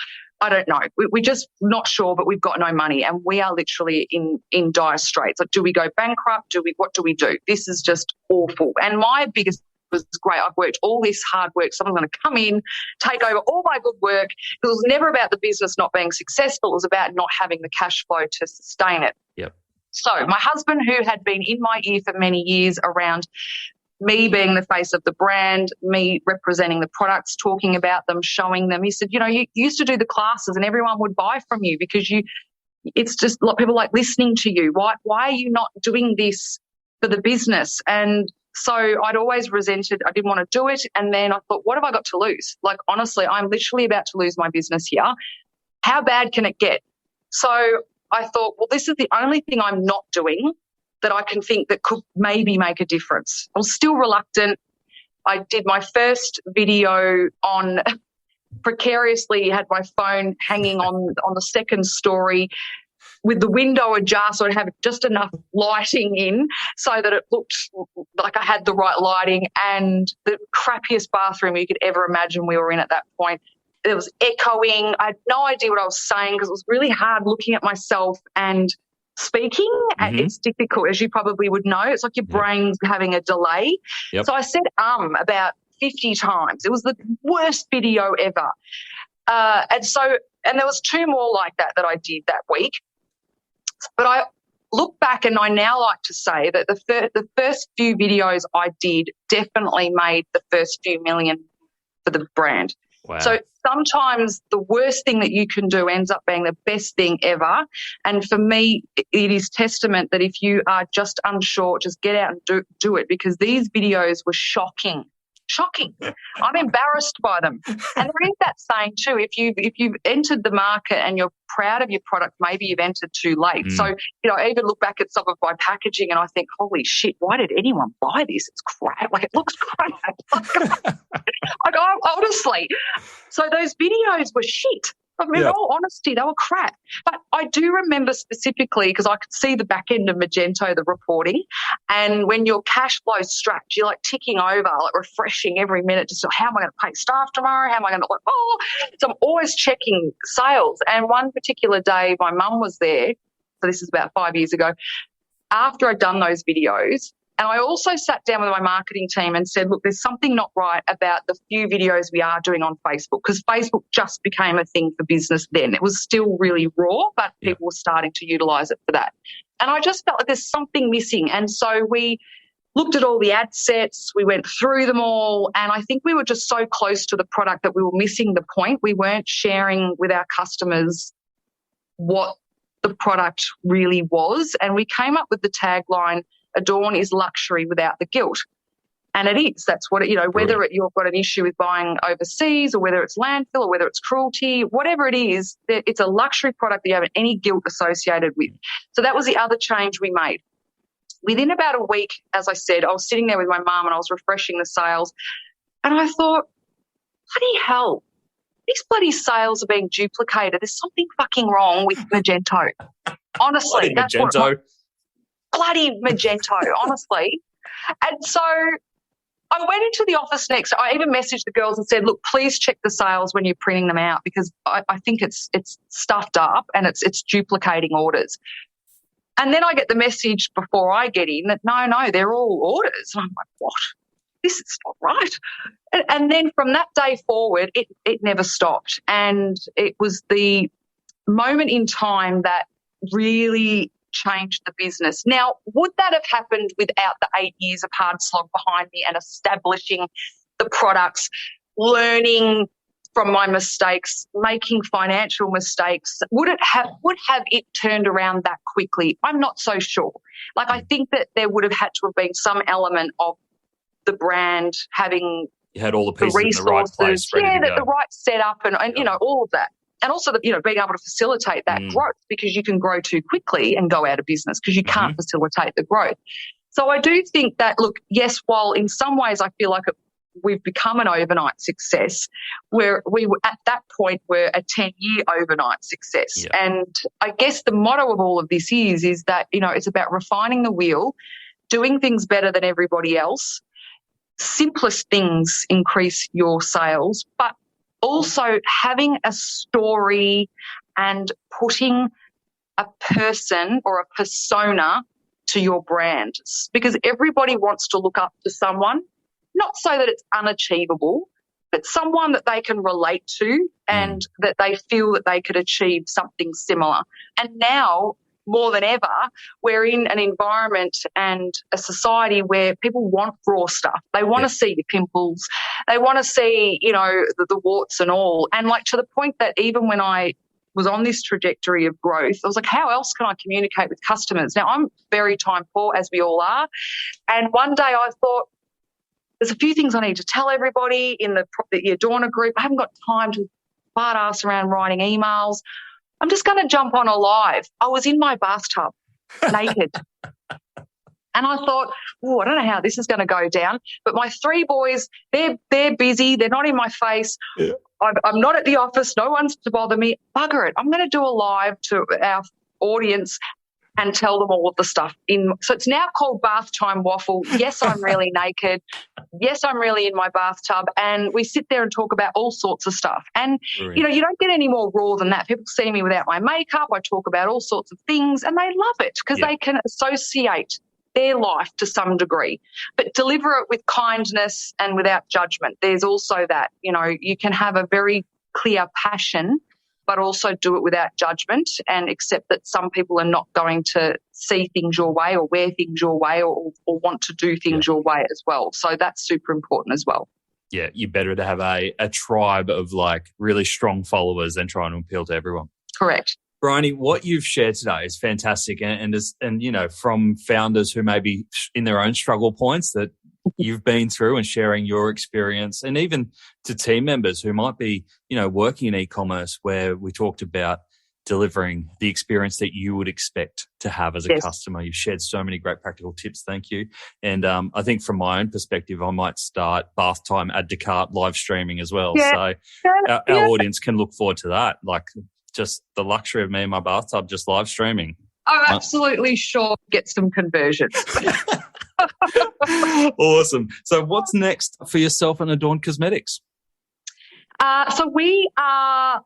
Speaker 1: I don't know. We're just not sure, but we've got no money, and we are literally in dire straits. Like, do we go bankrupt? What do we do? This is just awful. And my biggest was, great, I've worked all this hard work. Someone's going to come in, take over all my good work. It was never about the business not being successful. It was about not having the cash flow to sustain it.
Speaker 2: Yep.
Speaker 1: So my husband, who had been in my ear for many years around me being the face of the brand, me representing the products, talking about them, showing them, he said, you used to do the classes and everyone would buy from you because it's just a lot of people like listening to you. Why are you not doing this for the business? And so I'd always resented, I didn't want to do it. And then I thought, what have I got to lose? Like, honestly, I'm literally about to lose my business here. How bad can it get? So I thought, well, this is the only thing I'm not doing that I can think that could maybe make a difference. I was still reluctant. I did my first video on precariously, had my phone hanging on the second story with the window ajar, so I'd have just enough lighting in so that it looked like I had the right lighting, and the crappiest bathroom you could ever imagine we were in at that point. There was echoing. I had no idea what I was saying because it was really hard looking at myself and speaking. Mm-hmm. It's difficult, as you probably would know. It's like your brain's having a delay. Yep. So I said about 50 times. It was the worst video ever. And there was 2 more like that I did that week. But I look back and I now like to say that the first few videos I did definitely made the first few million for the brand.
Speaker 2: Wow.
Speaker 1: So sometimes the worst thing that you can do ends up being the best thing ever. And for me, it is testament that if you are just unsure, just get out and do it, because these videos were shocking. I'm embarrassed by them. And there is that saying too, if you've entered the market and you're proud of your product, maybe you've entered too late. So, I even look back at some of my packaging and I think, holy shit, why did anyone buy this? It's crap. Like, it looks crap. Honestly. So those videos were shit. I mean, in all honesty, they were crap. But I do remember specifically, because I could see the back end of Magento, the reporting, and when your cash flow's strapped, you're like ticking over, like refreshing every minute, just how am I going to pay staff tomorrow? How am I going to So I'm always checking sales. And one particular day, my mum was there, so this is about 5 years ago, after I'd done those videos. And I also sat down with my marketing team and said, look, there's something not right about the few videos we are doing on Facebook, because Facebook just became a thing for business then. It was still really raw, but people were starting to utilise it for that. And I just felt like there's something missing. And so we looked at all the ad sets, we went through them all, and I think we were just so close to the product that we were missing the point. We weren't sharing with our customers what the product really was. And we came up with the tagline, Adorn is luxury without the guilt. And it is. That's what whether you've got an issue with buying overseas, or whether it's landfill, or whether it's cruelty, whatever it is, it's a luxury product that you haven't any guilt associated with. So that was the other change we made. Within about a week, as I said, I was sitting there with my mum and I was refreshing the sales, and I thought, bloody hell, these bloody sales are being duplicated. There's something fucking wrong with Magento. Honestly,
Speaker 2: Bloody Magento.
Speaker 1: Bloody Magento, honestly. And so I went into the office next. I even messaged the girls and said, look, please check the sales when you're printing them out, because I think it's stuffed up and it's duplicating orders. And then I get the message before I get in that, no, they're all orders. And I'm like, what? This is not right. And then from that day forward, it never stopped. And it was the moment in time that really changed the business. Now, would that have happened without the 8 years of hard slog behind me and establishing the products, learning from my mistakes, making financial mistakes? Would have it turned around that quickly? I'm not so sure. Like, I think that there would have had to have been some element of the brand having
Speaker 2: you had all the pieces
Speaker 1: resources,
Speaker 2: in the right place,
Speaker 1: the right setup and you know, all of that. And also, being able to facilitate that growth, because you can grow too quickly and go out of business because you can't facilitate the growth. So I do think that, look, yes, while in some ways I feel like we've become an overnight success, where we were at that point were a 10-year overnight success.
Speaker 2: Yeah.
Speaker 1: And I guess the motto of all of this is that, you know, it's about refining the wheel, doing things better than everybody else. Simplest things increase your sales, but also having a story and putting a person or a persona to your brand, because everybody wants to look up to someone, not so that it's unachievable, but someone that they can relate to and that they feel that they could achieve something similar. And now, more than ever, we're in an environment and a society where people want raw stuff. They want to see your pimples. They want to see, you know, the warts and all. And like, to the point that even when I was on this trajectory of growth, I was like, how else can I communicate with customers? Now, I'm very time poor, as we all are. And one day I thought, there's a few things I need to tell everybody in the Adorn group. I haven't got time to fart ass around writing emails. I'm just going to jump on a live. I was in my bathtub, naked. And I thought, I don't know how this is going to go down. But my 3 boys, they're busy. They're not in my face. Yeah. I'm not at the office. No one's to bother me. Bugger it. I'm going to do a live to our audience and tell them all of the stuff. So it's now called Bath Time Waffle. Yes, I'm really naked. Yes, I'm really in my bathtub. And we sit there and talk about all sorts of stuff. And, you know, you don't get any more raw than that. People see me without my makeup. I talk about all sorts of things and they love it because they can associate their life to some degree, but deliver it with kindness and without judgment. There's also that, you know, you can have a very clear passion but also do it without judgment and accept that some people are not going to see things your way or wear things your way or want to do things your way as well. So that's super important as well.
Speaker 2: Yeah, you're better to have a tribe of like really strong followers than trying to appeal to everyone.
Speaker 1: Correct.
Speaker 2: Bryony, what you've shared today is fantastic, and you know, from founders who may be in their own struggle points that you've been through and sharing your experience, and even to team members who might be, you know, working in e-commerce, where we talked about delivering the experience that you would expect to have as a customer. You've shared so many great practical tips. Thank you. And I think from my own perspective, I might start bath time add to cart live streaming as well. Yeah. So our audience can look forward to that. Like, just the luxury of me in my bathtub, just live streaming.
Speaker 1: I'm absolutely sure get some conversions.
Speaker 2: Awesome. So what's next for yourself and Adorn Cosmetics?
Speaker 1: So we are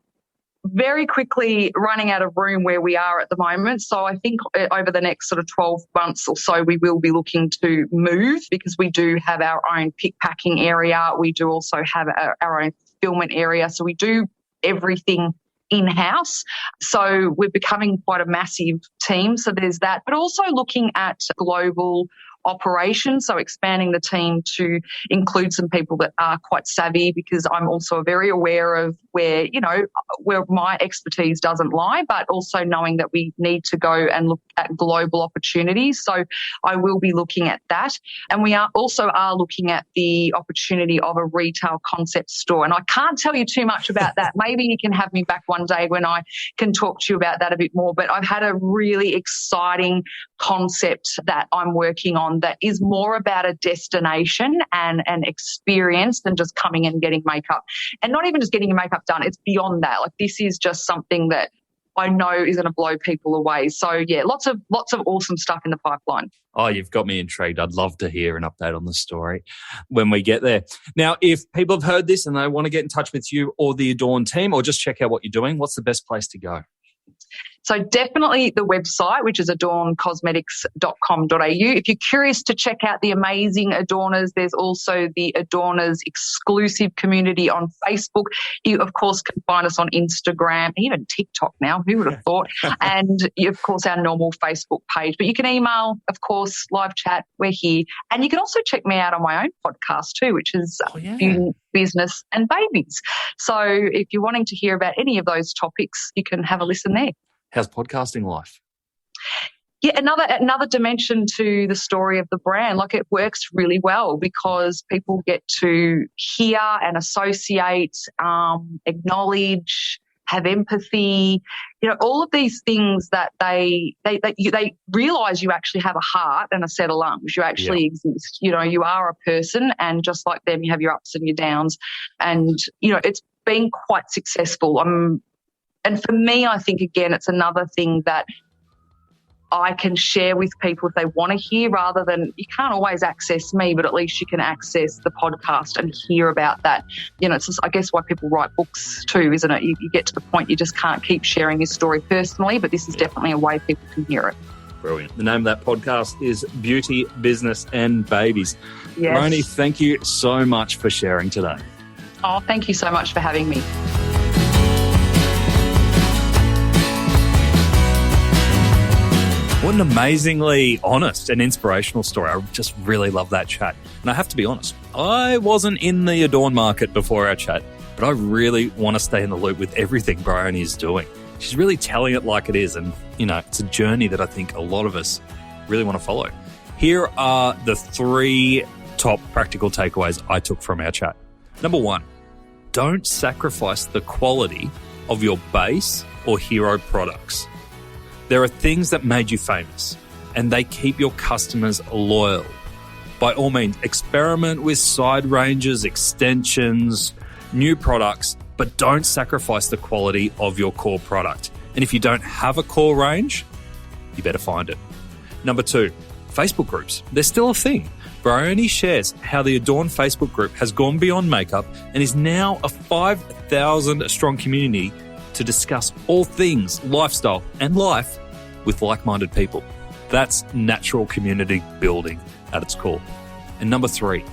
Speaker 1: very quickly running out of room where we are at the moment. So I think over the next sort of 12 months or so, we will be looking to move because we do have our own pick packing area. We do also have our own fulfillment area. So we do everything in-house. So we're becoming quite a massive team. So there's that, but also looking at global operations, so expanding the team to include some people that are quite savvy, because I'm also very aware of where my expertise doesn't lie, but also knowing that we need to go and look at global opportunities. So I will be looking at that. And we are looking at the opportunity of a retail concept store. And I can't tell you too much about that. Maybe you can have me back one day when I can talk to you about that a bit more. But I've had a really exciting concept that I'm working on around that is more about a destination and an experience than just coming and getting makeup. And not even just getting your makeup done, it's beyond that. Like, this is just something that I know is going to blow people away. So, yeah, lots of awesome stuff in the pipeline.
Speaker 2: Oh, you've got me intrigued. I'd love to hear an update on the story when we get there. Now, if people have heard this and they want to get in touch with you or the Adorn team or just check out what you're doing, what's the best place to go?
Speaker 1: So definitely the website, which is adorncosmetics.com.au. If you're curious to check out the amazing Adorners, there's also the Adorners exclusive community on Facebook. You, of course, can find us on Instagram, even TikTok now. Who would have thought? And, of course, our normal Facebook page. But you can email, of course, live chat. We're here. And you can also check me out on my own podcast too, which is Beauty, Business and Babies. So if you're wanting to hear about any of those topics, you can have a listen there.
Speaker 2: How's podcasting life?
Speaker 1: Yeah, another dimension to the story of the brand. Like, it works really well because people get to hear and associate, acknowledge, have empathy, all of these things that they realise you actually have a heart and a set of lungs. You actually exist. You are a person, and just like them, you have your ups and your downs. And, it's been quite successful. And for me, I think, again, it's another thing that I can share with people if they want to hear, rather than, you can't always access me, but at least you can access the podcast and hear about that. It's just, I guess, why people write books too, isn't it? You get to the point you just can't keep sharing your story personally, but this is definitely a way people can hear it.
Speaker 2: Brilliant. The name of that podcast is Beauty, Business and Babies.
Speaker 1: Yes.
Speaker 2: Roni, thank you so much for sharing today.
Speaker 1: Oh, thank you so much for having me.
Speaker 2: What an amazingly honest and inspirational story. I just really love that chat. And I have to be honest, I wasn't in the Adorn market before our chat, but I really want to stay in the loop with everything Bryony is doing. She's really telling it like it is. And, it's a journey that I think a lot of us really want to follow. Here are the 3 top practical takeaways I took from our chat. Number 1, don't sacrifice the quality of your base or hero products. There are things that made you famous, and they keep your customers loyal. By all means, experiment with side ranges, extensions, new products, but don't sacrifice the quality of your core product. And if you don't have a core range, you better find it. Number 2, Facebook groups. They're still a thing. Bryony shares how the Adorn Facebook group has gone beyond makeup and is now a 5,000 strong community to discuss all things lifestyle and life with like-minded people. That's natural community building at its core. And number 3,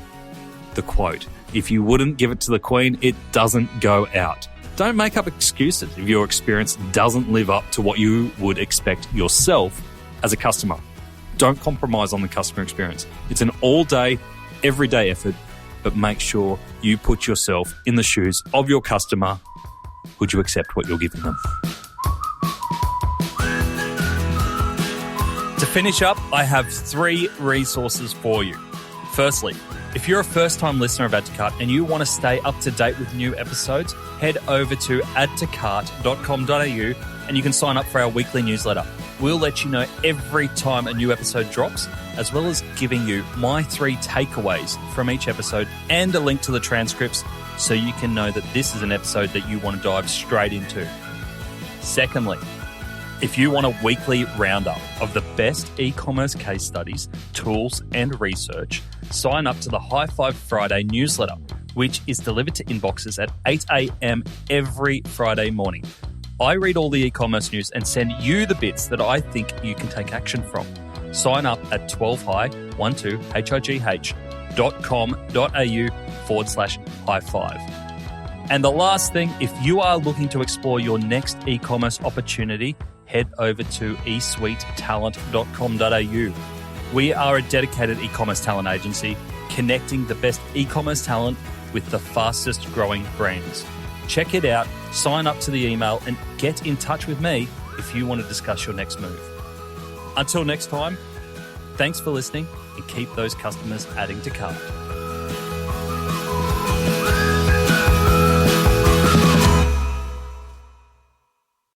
Speaker 2: the quote, if you wouldn't give it to the Queen, it doesn't go out. Don't make up excuses if your experience doesn't live up to what you would expect yourself as a customer. Don't compromise on the customer experience. It's an all-day, everyday effort, but make sure you put yourself in the shoes of your customer. Would you accept what you're giving them? To finish up, I have 3 resources for you. Firstly, if you're a first-time listener of Add to Cart and you want to stay up to date with new episodes, head over to addtocart.com.au and you can sign up for our weekly newsletter. We'll let you know every time a new episode drops, as well as giving you my 3 takeaways from each episode and a link to the transcripts so you can know that this is an episode that you want to dive straight into. Secondly, if you want a weekly roundup of the best e-commerce case studies, tools, and research, sign up to the High Five Friday newsletter, which is delivered to inboxes at 8 a.m. every Friday morning. I read all the e-commerce news and send you the bits that I think you can take action from. Sign up at 12high.com.au/high five. And the last thing, if you are looking to explore your next e-commerce opportunity, head over to esuitetalent.com.au. We are a dedicated e-commerce talent agency connecting the best e-commerce talent with the fastest growing brands. Check it out, sign up to the email, and get in touch with me if you want to discuss your next move. Until next time, thanks for listening and keep those customers adding to cart.